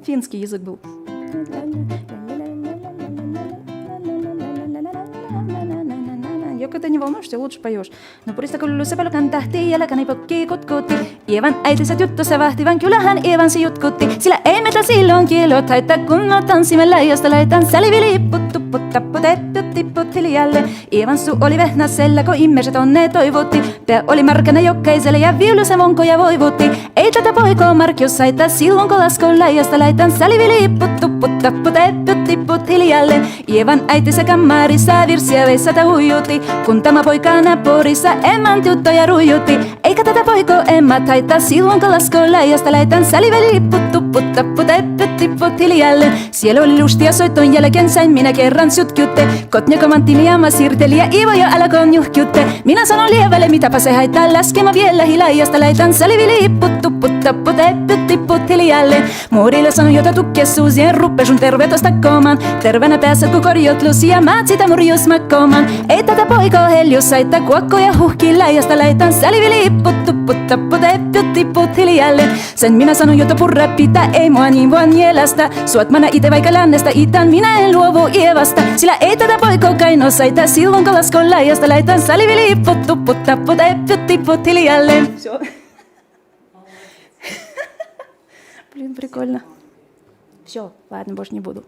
Финский язык был. Joka te nivo musta luutsi pajus. No purista kullussa paljon kantahti ja läkäni pokki kutkutti. Ievan äitinsä juttussa vahtivan kyllähän Ievansi jutkutti. Sillä ei meitä silloin kielot haittaa kun mä tanssimme läjästä laitan. Sälivili ipput tupput tapput epput tipput hiljalle. Ievan suu oli vehnäsellä kun ihmiset onne toivotti. Pää oli markkana jokaiselle ja viulussa vonkoja voivutti. Ei tätä poikoo Markius haittaa silloin kun laskon läjästä laitan. Sälivili ipput tupput tapput epput tipput hiljalle. Ievan äitinsä kammarissa virsiä veissata huijutti. Kun tämä poikana porissa emmän tyttöjä ruijutti. Eikä tätä poiko emma taita silloin kun laskon läjästä läitän. Säliveli ipput tupput tapput epput tipput hiljalle. Siellä oli lustia soiton jälkeen sain minä kerran sutkytte. Kotnjako manttini ja mä siirteli ja Ivo jo alkoon juhkytte. Minä sanon lievälle mitäpä se haittaa laskema vielä hiljasta läitän. Säliveli ipput tupput tapput epput tipput hiljalle. Muurille sanon jota tukkessuusien ruppe sun tervetosta koomaan. Terveenä pääset kun korjot lusia maat sitä murjus makkoomaan. Ei tätä poiko heljus saittaa kuokkoja huhki läjästä läitän. Säliveli ipput tupput tapput epput tipput hiljalle. Sen minä sanon jota purra pitää ei mua niin vaan nielästä. Suot mana ite vaikka lännestä itän minä en luovu Ievasta. Sillä ei tätä poiko kaino saita silloin kun laskon läjästä läitän. Säliveli ipput tupput tapput epput tipput hiljalle. Блин, прикольно. Все, ладно, больше не буду.